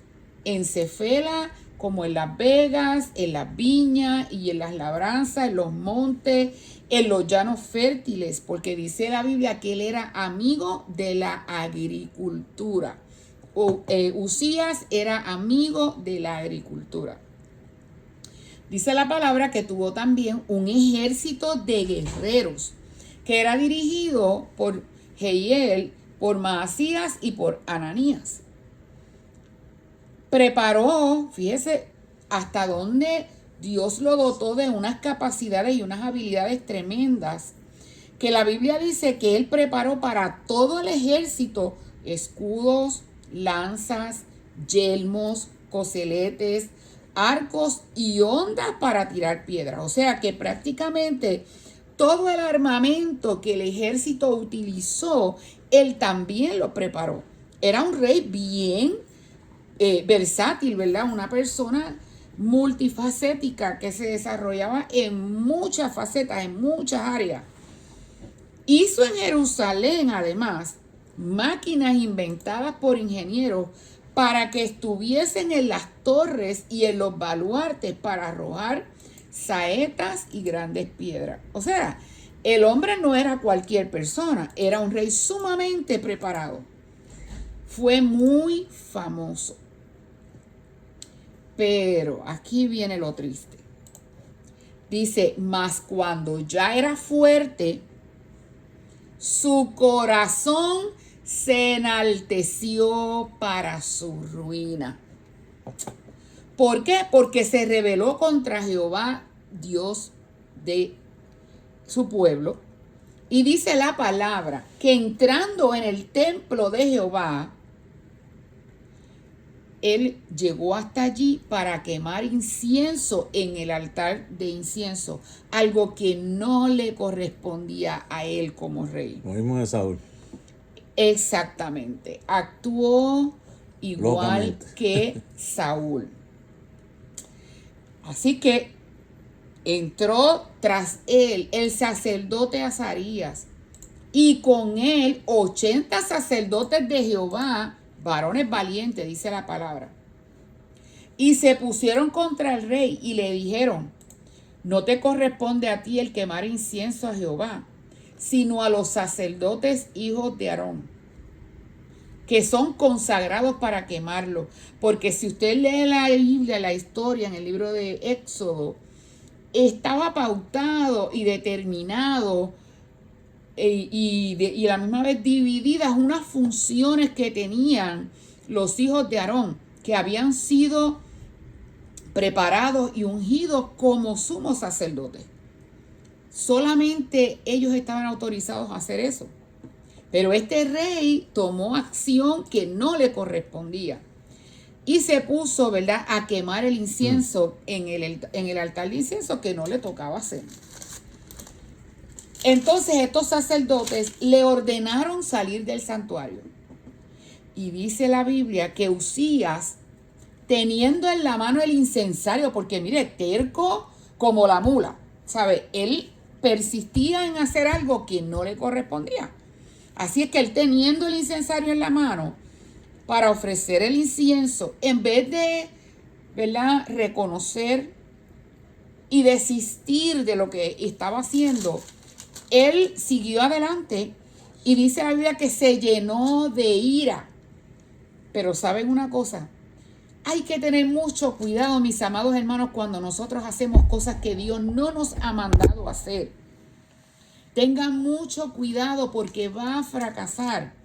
[SPEAKER 3] en Cefela, como en Las Vegas, en las viñas y en las labranzas, en los montes, en los llanos fértiles, porque dice la Biblia que él era amigo de la agricultura. Usías era amigo de la agricultura. Dice la palabra que tuvo también un ejército de guerreros que era dirigido por Jehiel, por Maasías y por Ananías. Preparó, fíjese hasta dónde Dios lo dotó de unas capacidades y unas habilidades tremendas, que la Biblia dice que él preparó para todo el ejército escudos, lanzas, yelmos, coseletes, arcos y ondas para tirar piedras. O sea que prácticamente todo el armamento que el ejército utilizó, él también lo preparó. Era un rey bien versátil, ¿verdad? Una persona multifacética que se desarrollaba en muchas facetas, en muchas áreas. Hizo en Jerusalén, además, máquinas inventadas por ingenieros para que estuviesen en las torres y en los baluartes para arrojar saetas y grandes piedras. O sea, el hombre no era cualquier persona, era un rey sumamente preparado. Fue muy famoso. Pero aquí viene lo triste. Dice, mas cuando ya era fuerte, su corazón se enalteció para su ruina. ¿Por qué? Porque se rebeló contra Jehová, Dios de su pueblo. Y dice la palabra que entrando en el templo de Jehová, él llegó hasta allí para quemar incienso en el altar de incienso, algo que no le correspondía a él como rey.
[SPEAKER 1] Lo mismo de Saúl.
[SPEAKER 3] Exactamente, actuó igual
[SPEAKER 1] Locamente.
[SPEAKER 3] que Saúl. Así que entró tras él el sacerdote Azarías y con él 80 sacerdotes de Jehová, varones valientes, dice la palabra. Y se pusieron contra el rey y le dijeron, no te corresponde a ti el quemar incienso a Jehová, sino a los sacerdotes hijos de Aarón, que son consagrados para quemarlo. Porque si usted lee la Biblia, la historia en el libro de Éxodo, estaba pautado y determinado y a la misma vez divididas unas funciones que tenían los hijos de Aarón, que habían sido preparados y ungidos como sumos sacerdotes. Solamente ellos estaban autorizados a hacer eso. Pero este rey tomó acción que no le correspondía y se puso, ¿verdad?, a quemar el incienso en el altar de incienso que no le tocaba hacer. Entonces estos sacerdotes le ordenaron salir del santuario. Y dice la Biblia que Uzías, teniendo en la mano el incensario, porque mire, terco como la mula, ¿sabe? Él persistía en hacer algo que no le correspondía. Así es que él, teniendo el incensario en la mano para ofrecer el incienso, en vez de, ¿verdad?, reconocer y desistir de lo que estaba haciendo, él siguió adelante y dice la Biblia que se llenó de ira. Pero ¿saben una cosa? Hay que tener mucho cuidado, mis amados hermanos, cuando nosotros hacemos cosas que Dios no nos ha mandado hacer. Tengan mucho cuidado porque va a fracasar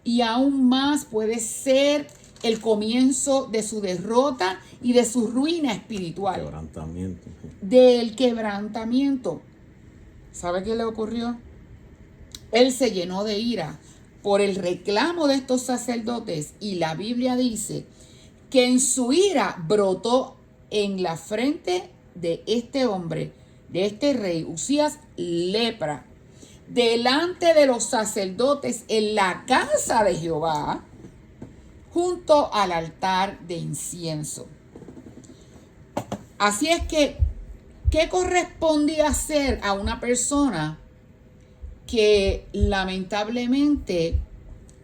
[SPEAKER 3] y aún más puede ser el comienzo de su derrota y de su ruina espiritual.
[SPEAKER 1] Quebrantamiento.
[SPEAKER 3] Del quebrantamiento. ¿Sabe qué le ocurrió? Él se llenó de ira por el reclamo de estos sacerdotes y la Biblia dice que en su ira brotó en la frente de este hombre, de este rey, Uzías, lepra, delante de los sacerdotes en la casa de Jehová, junto al altar de incienso. Así es que, ¿qué correspondía hacer a una persona que lamentablemente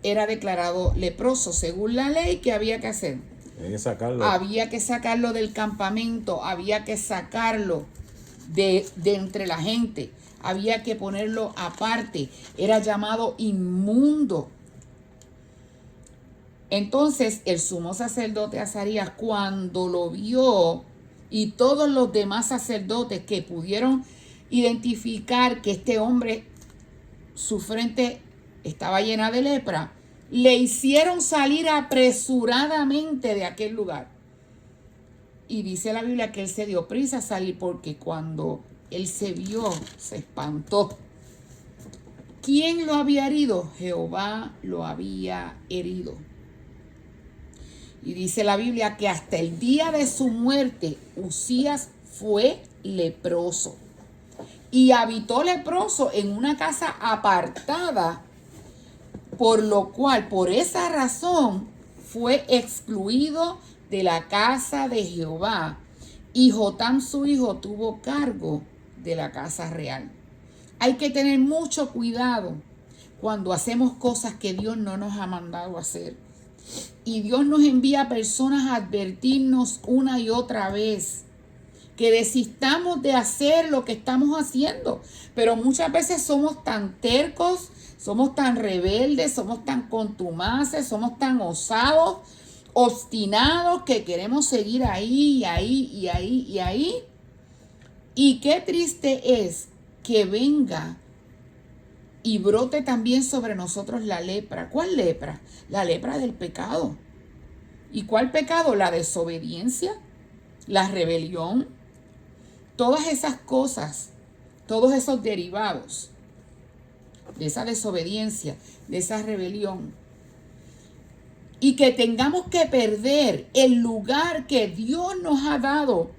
[SPEAKER 3] era declarado leproso? Según la ley, ¿qué había que hacer? Había que sacarlo del campamento, había que sacarlo de entre la gente, había que ponerlo aparte, era llamado inmundo. Entonces el sumo sacerdote Azarías, cuando lo vio, y todos los demás sacerdotes que pudieron identificar que este hombre, su frente estaba llena de lepra, le hicieron salir apresuradamente de aquel lugar. Y dice la Biblia que él se dio prisa a salir porque cuando él se vio, se espantó. ¿Quién lo había herido? Jehová lo había herido. Y dice la Biblia que hasta el día de su muerte, Uzías fue leproso. Y habitó leproso en una casa apartada, por lo cual, por esa razón, fue excluido de la casa de Jehová. Y Jotam, su hijo, tuvo cargo de la casa real. Hay que tener mucho cuidado cuando hacemos cosas que Dios no nos ha mandado hacer. Y Dios nos envía personas a advertirnos una y otra vez que desistamos de hacer lo que estamos haciendo. Pero muchas veces somos tan tercos, somos tan rebeldes, somos tan contumaces, somos tan osados, obstinados, que queremos seguir ahí, y ahí, y ahí, y ahí. Y qué triste es que venga y brote también sobre nosotros la lepra. ¿Cuál lepra? La lepra del pecado. ¿Y cuál pecado? La desobediencia, la rebelión, todas esas cosas, todos esos derivados de esa desobediencia, de esa rebelión. Y que tengamos que perder el lugar que Dios nos ha dado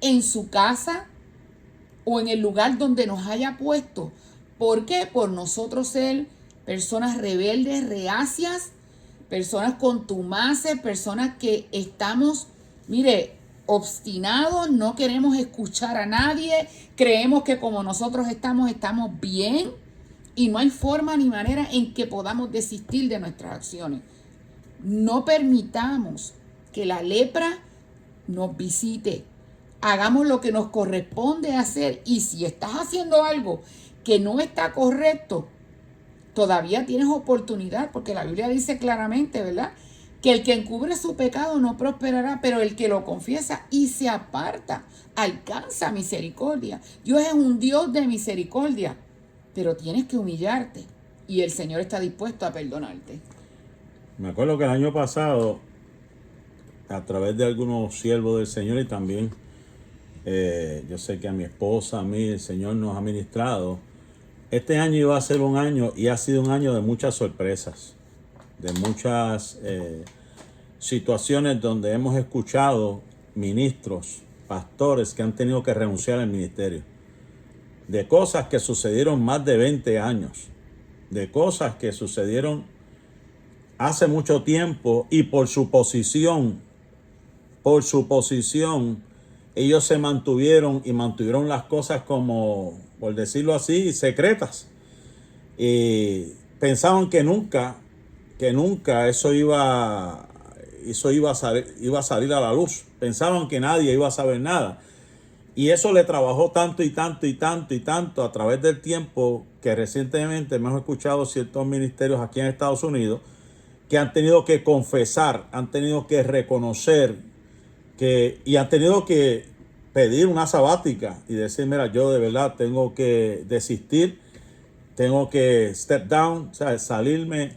[SPEAKER 3] en su casa o en el lugar donde nos haya puesto. ¿Por qué? Por nosotros ser personas rebeldes, reacias, personas contumaces, personas que estamos, mire, obstinados, no queremos escuchar a nadie, creemos que como nosotros estamos bien y no hay forma ni manera en que podamos desistir de nuestras acciones. No permitamos que la lepra nos visite. Hagamos lo que nos corresponde hacer, y si estás haciendo algo que no está correcto, todavía tienes oportunidad, porque la Biblia dice claramente, ¿verdad?, que el que encubre su pecado no prosperará, pero el que lo confiesa y se aparta alcanza misericordia. Dios es un Dios de misericordia, pero tienes que humillarte y el Señor está dispuesto a perdonarte.
[SPEAKER 1] Me acuerdo que el año pasado, a través de algunos siervos del Señor y también yo sé que a mi esposa, a mí, el Señor nos ha ministrado. Este año iba a ser un año, y ha sido un año de muchas sorpresas, de muchas situaciones donde hemos escuchado ministros, pastores que han tenido que renunciar al ministerio, de cosas que sucedieron más de 20 años, de cosas que sucedieron hace mucho tiempo, y por su posición, ellos se mantuvieron las cosas como, por decirlo así, secretas. Y pensaban que nunca eso iba a salir a la luz. Pensaban que nadie iba a saber nada. Y eso le trabajó tanto a través del tiempo, que recientemente hemos escuchado ciertos ministerios aquí en Estados Unidos que han tenido que confesar, han tenido que reconocer y han tenido que pedir una sabática y decir, mira, yo de verdad tengo que desistir, tengo que step down, o sea, salirme,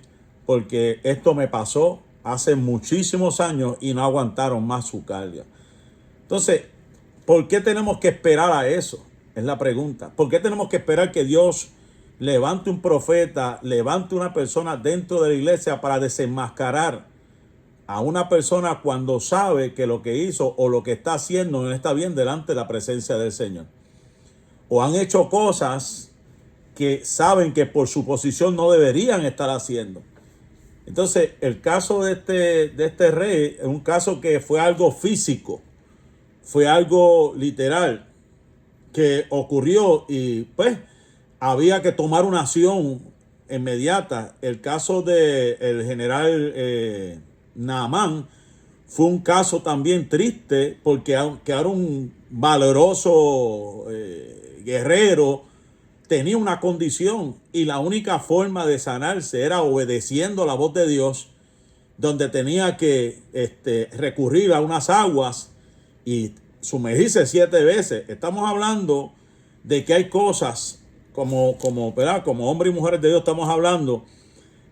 [SPEAKER 1] porque esto me pasó hace muchísimos años y no aguantaron más su carga. Entonces, ¿por qué tenemos que esperar a eso? Es la pregunta. ¿Por qué tenemos que esperar que Dios levante un profeta, levante una persona dentro de la iglesia para desenmascarar a una persona cuando sabe que lo que hizo o lo que está haciendo no está bien delante de la presencia del Señor? O han hecho cosas que saben que por su posición no deberían estar haciendo. Entonces, el caso de este rey es un caso que fue algo físico, fue algo literal que ocurrió, y pues había que tomar una acción inmediata. El caso del general Naamán fue un caso también triste, porque aunque era un valeroso guerrero, tenía una condición, y la única forma de sanarse era obedeciendo la voz de Dios, donde tenía que recurrir a unas aguas y sumergirse 7 veces. Estamos hablando de que hay cosas como hombres y mujeres de Dios, estamos hablando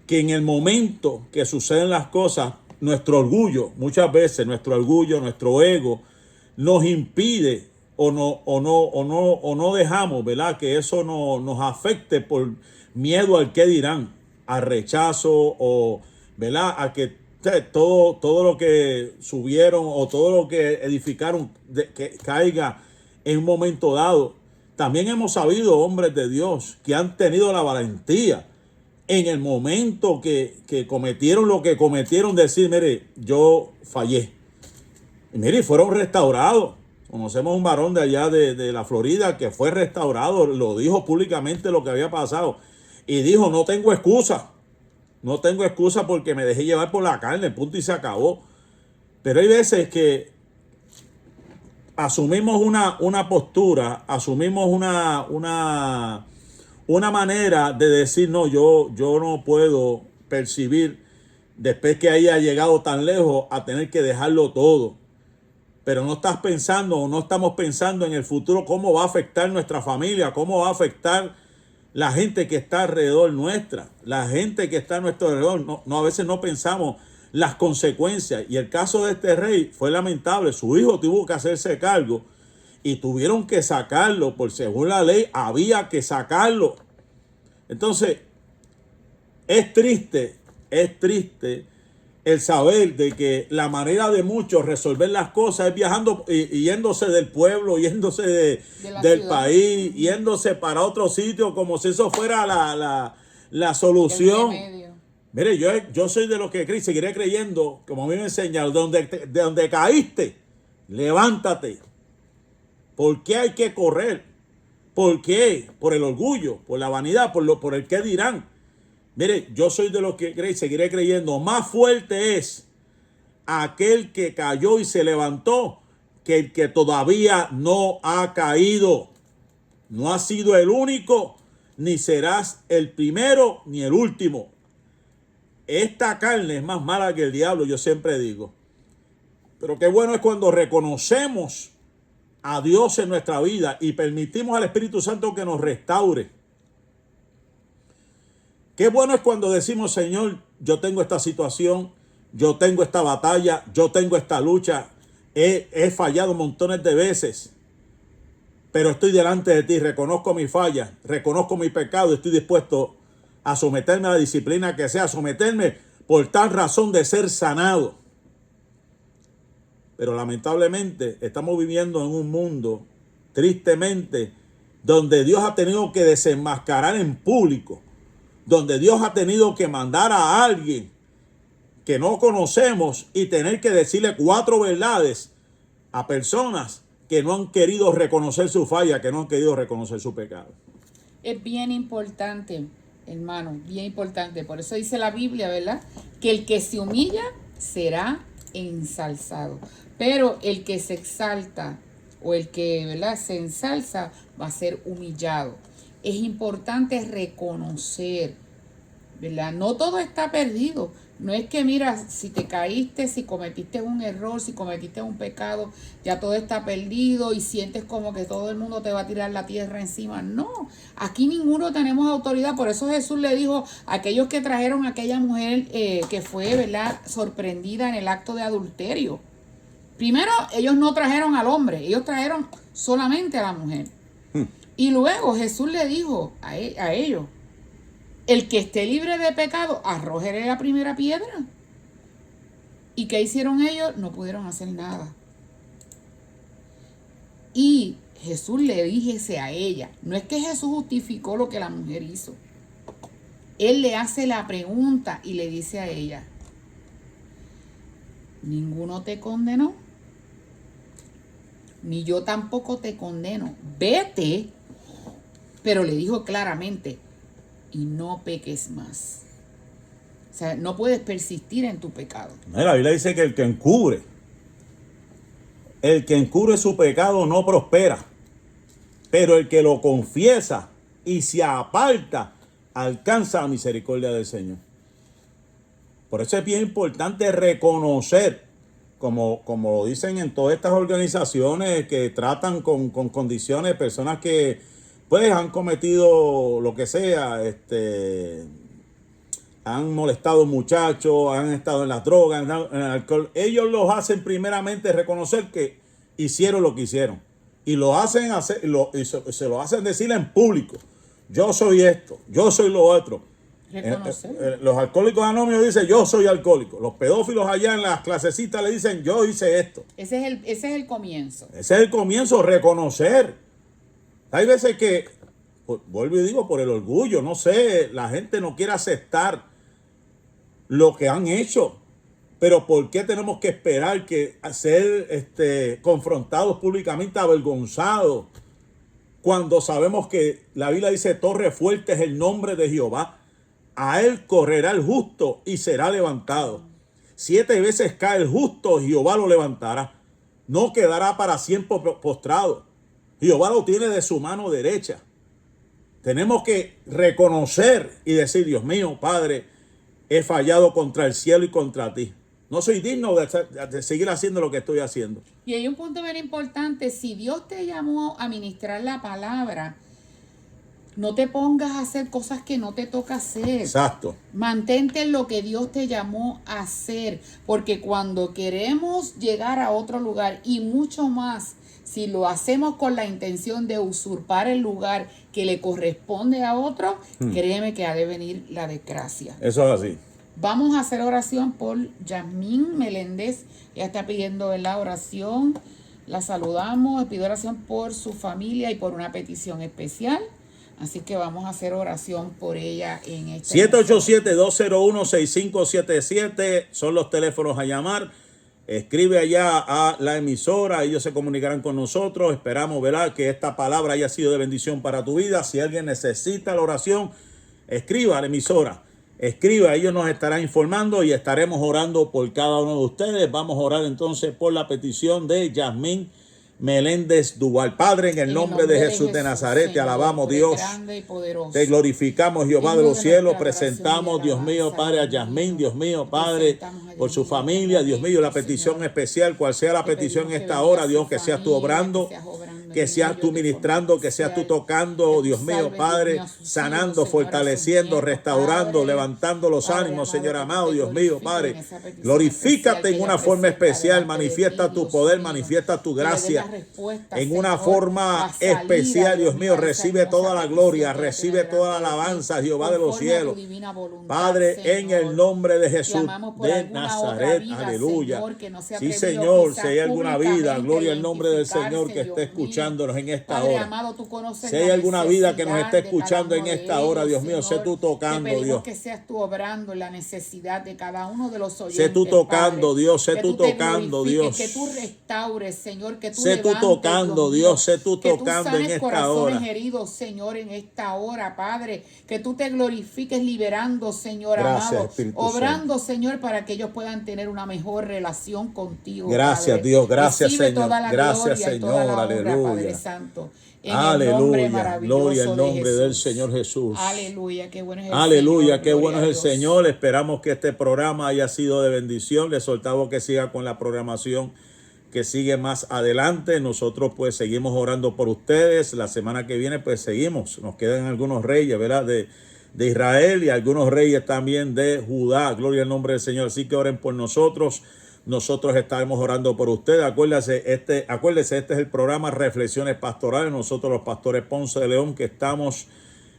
[SPEAKER 1] que en el momento que suceden las cosas, nuestro orgullo, muchas veces nuestro orgullo, nuestro ego, nos impide o no dejamos, ¿verdad?, que eso nos afecte por miedo al qué dirán, al rechazo o, ¿verdad?, a que todo lo que subieron o todo lo que edificaron que caiga en un momento dado. También hemos sabido hombres de Dios que han tenido la valentía en el momento que cometieron lo que cometieron, decir, mire, yo fallé. Y mire, fueron restaurados. Conocemos un varón de allá de la Florida que fue restaurado, lo dijo públicamente lo que había pasado. Y dijo, no tengo excusa. No tengo excusa porque me dejé llevar por la carne, punto y se acabó. Pero hay veces que asumimos una postura, asumimos una manera de decir, no, yo no puedo percibir después que haya llegado tan lejos a tener que dejarlo todo. Pero no estás pensando o no estamos pensando en el futuro cómo va a afectar nuestra familia, cómo va a afectar la gente que está alrededor nuestra, la gente que está a nuestro alrededor. No, a veces no pensamos las consecuencias. Y el caso de este rey fue lamentable. Su hijo tuvo que hacerse cargo y tuvieron que sacarlo, por según la ley había que sacarlo. Entonces, es triste el saber de que la manera de muchos resolver las cosas es viajando y yéndose del pueblo, yéndose del país, yéndose para otro sitio, como si eso fuera la solución. Mire, yo soy de los que creen, seguiré creyendo, como a mí me enseñaron, de donde caíste, levántate. ¿Por qué hay que correr? ¿Por qué? Por el orgullo, por la vanidad, por el qué dirán. Mire, yo soy de los que creen, seguiré creyendo. Más fuerte es aquel que cayó y se levantó que el que todavía no ha caído. No has sido el único, ni serás el primero, ni el último. Esta carne es más mala que el diablo, yo siempre digo. Pero qué bueno es cuando reconocemos a Dios en nuestra vida y permitimos al Espíritu Santo que nos restaure. Qué bueno es cuando decimos, Señor, yo tengo esta situación, yo tengo esta batalla, yo tengo esta lucha, he fallado montones de veces, pero estoy delante de ti, reconozco mi falla, reconozco mi pecado, estoy dispuesto a someterme a la disciplina que sea, someterme por tal razón de ser sanado. Pero lamentablemente estamos viviendo en un mundo, tristemente, donde Dios ha tenido que desenmascarar en público, donde Dios ha tenido que mandar a alguien que no conocemos y tener que decirle 4 verdades a personas que no han querido reconocer su falla, que no han querido reconocer su pecado.
[SPEAKER 3] Es bien importante, hermano, bien importante. Por eso dice la Biblia, ¿verdad? Que el que se humilla será ensalzado. Pero el que se exalta o el que, ¿verdad?, se ensalza va a ser humillado. Es importante reconocer, ¿verdad? No todo está perdido. No es que, mira, si te caíste, si cometiste un error, si cometiste un pecado, ya todo está perdido y sientes como que todo el mundo te va a tirar la tierra encima. No, aquí ninguno tenemos autoridad. Por eso Jesús le dijo a aquellos que trajeron a aquella mujer que fue, ¿verdad?, sorprendida en el acto de adulterio. Primero, ellos no trajeron al hombre, ellos trajeron solamente a la mujer. Y luego Jesús le dijo a ellos, el que esté libre de pecado, arrójele la primera piedra. ¿Y qué hicieron ellos? No pudieron hacer nada. Y Jesús le dijese a ella, no es que Jesús justificó lo que la mujer hizo. Él le hace la pregunta y le dice a ella, ¿ninguno te condenó? Ni yo tampoco te condeno. Vete. Pero le dijo claramente, y no peques más. O sea, no puedes persistir en tu pecado.
[SPEAKER 1] La Biblia dice que el que encubre su pecado no prospera, pero el que lo confiesa y se aparta alcanza la misericordia del Señor. Por eso es bien importante reconocer, como lo dicen en todas estas organizaciones que tratan con condiciones, personas que pues han cometido lo que sea, han molestado muchachos, han estado en las drogas, en el alcohol. Ellos los hacen primeramente reconocer que hicieron lo que hicieron. Y lo hacen hacer, se lo hacen decir en público. Yo soy esto, yo soy lo otro. Los alcohólicos anónimos dicen yo soy alcohólico. Los pedófilos allá en las clasecitas le dicen yo hice esto.
[SPEAKER 3] Ese es el comienzo.
[SPEAKER 1] Ese es el comienzo, reconocer. Hay veces que, vuelvo y digo, por el orgullo, no sé, la gente no quiere aceptar lo que han hecho. Pero ¿por qué tenemos que esperar que ser confrontados públicamente, avergonzados, cuando sabemos que la Biblia dice torre fuerte es el nombre de Jehová? A él correrá el justo y será levantado. 7 veces cae el justo, Jehová lo levantará. No quedará para siempre postrado. Jehová lo tiene de su mano derecha. Tenemos que reconocer y decir, Dios mío, Padre, he fallado contra el cielo y contra ti. No soy digno de seguir haciendo lo que estoy haciendo.
[SPEAKER 3] Y hay un punto bien importante. Si Dios te llamó a ministrar la palabra, no te pongas a hacer cosas que no te toca hacer.
[SPEAKER 1] Exacto.
[SPEAKER 3] Mantente en lo que Dios te llamó a hacer. Porque cuando queremos llegar a otro lugar, y mucho más, si lo hacemos con la intención de usurpar el lugar que le corresponde a otro, créeme que ha de venir la desgracia.
[SPEAKER 1] Eso es así.
[SPEAKER 3] Vamos a hacer oración por Yasmín Meléndez. Ella está pidiendo la oración. La saludamos. Pido oración por su familia y por una petición especial. Así que vamos a hacer oración por ella en este
[SPEAKER 1] 787-201-6577 son los teléfonos a llamar. Escribe allá a la emisora, ellos se comunicarán con nosotros. Esperamos, ¿verdad?, que esta palabra haya sido de bendición para tu vida. Si alguien necesita la oración, escriba a la emisora. Escriba, ellos nos estarán informando y estaremos orando por cada uno de ustedes. Vamos a orar entonces por la petición de Yasmín Meléndez Duval. Padre, en el nombre de Jesús de Nazaret, Señor, te alabamos, Dios. Te glorificamos, Jehová de los cielos. Presentamos, Dios mío, Padre, a Yasmín, Dios mío, Padre, por su familia, Dios mío, la petición especial, cual sea la petición en esta hora, Dios, que seas tú obrando, que seas tú ministrando, que seas tú tocando, Dios mío, Padre, sanando, fortaleciendo, restaurando, levantando los ánimos, Señor amado, Dios mío, Padre. Glorifícate en una forma especial, manifiesta tu poder, manifiesta tu gracia. En una forma especial, Dios mío, recibe toda la gloria, recibe toda la alabanza, Jehová de los cielos. Padre, en el nombre de Jesús de Nazaret, aleluya. Sí, Señor, si hay alguna vida, gloria al nombre del Señor que esté escuchándonos en esta hora. Si hay alguna vida que nos esté escuchando en esta hora, Dios mío, sé tú tocando, Dios.
[SPEAKER 3] Que seas tú obrando en la necesidad de cada uno de los oyentes.
[SPEAKER 1] Sé tú tocando, Dios, sé tú tocando, Dios.
[SPEAKER 3] Que tú restaures, Señor, que tú
[SPEAKER 1] sé tú tocando, Dios, sé tú tocando en esta hora.
[SPEAKER 3] Heridos, Señor, en esta hora, Padre, que tú te glorifiques liberando, Señor amado,
[SPEAKER 1] Espíritu
[SPEAKER 3] obrando,
[SPEAKER 1] Santo.
[SPEAKER 3] Señor, para que ellos puedan tener una mejor relación contigo.
[SPEAKER 1] Gracias,
[SPEAKER 3] Padre.
[SPEAKER 1] Dios, gracias,
[SPEAKER 3] Recibe
[SPEAKER 1] Señor.
[SPEAKER 3] toda la
[SPEAKER 1] Gracias,
[SPEAKER 3] gloria y toda
[SPEAKER 1] Señor,
[SPEAKER 3] la honra,
[SPEAKER 1] aleluya.
[SPEAKER 3] Padre Santo. En el nombre
[SPEAKER 1] Aleluya,
[SPEAKER 3] maravilloso
[SPEAKER 1] gloria al nombre
[SPEAKER 3] de Jesús.
[SPEAKER 1] del Señor Jesús.
[SPEAKER 3] Aleluya, qué bueno es el
[SPEAKER 1] Aleluya,
[SPEAKER 3] Señor.
[SPEAKER 1] qué bueno es el
[SPEAKER 3] Gloria a Dios.
[SPEAKER 1] Señor. Esperamos que este programa haya sido de bendición. Les soltamos que siga con la programación que sigue más adelante. Nosotros pues seguimos orando por ustedes. La semana que viene pues seguimos. Nos quedan algunos reyes, ¿verdad?, de Israel y algunos reyes también de Judá. Gloria al nombre del Señor. Así que oren por nosotros. Nosotros estaremos orando por ustedes. Acuérdense, este es el programa Reflexiones Pastorales. Nosotros los pastores Ponce de León, que estamos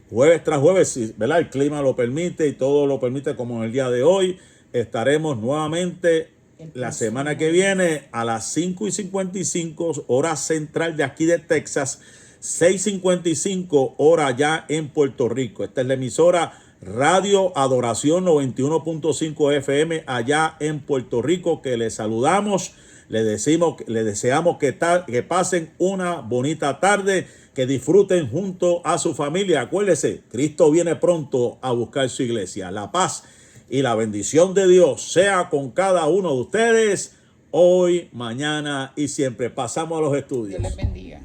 [SPEAKER 1] jueves tras jueves, ¿verdad? El clima lo permite y todo lo permite, como en el día de hoy. Estaremos nuevamente la semana que viene a las 5:55 hora central de aquí de Texas, 6:55 hora allá en Puerto Rico. Esta es la emisora Radio Adoración 91.5 FM allá en Puerto Rico, que les saludamos, les deseamos que pasen una bonita tarde, que disfruten junto a su familia. Acuérdense, Cristo viene pronto a buscar su iglesia. La paz y la bendición de Dios sea con cada uno de ustedes hoy, mañana y siempre. Pasamos a los estudios.
[SPEAKER 3] Dios les bendiga.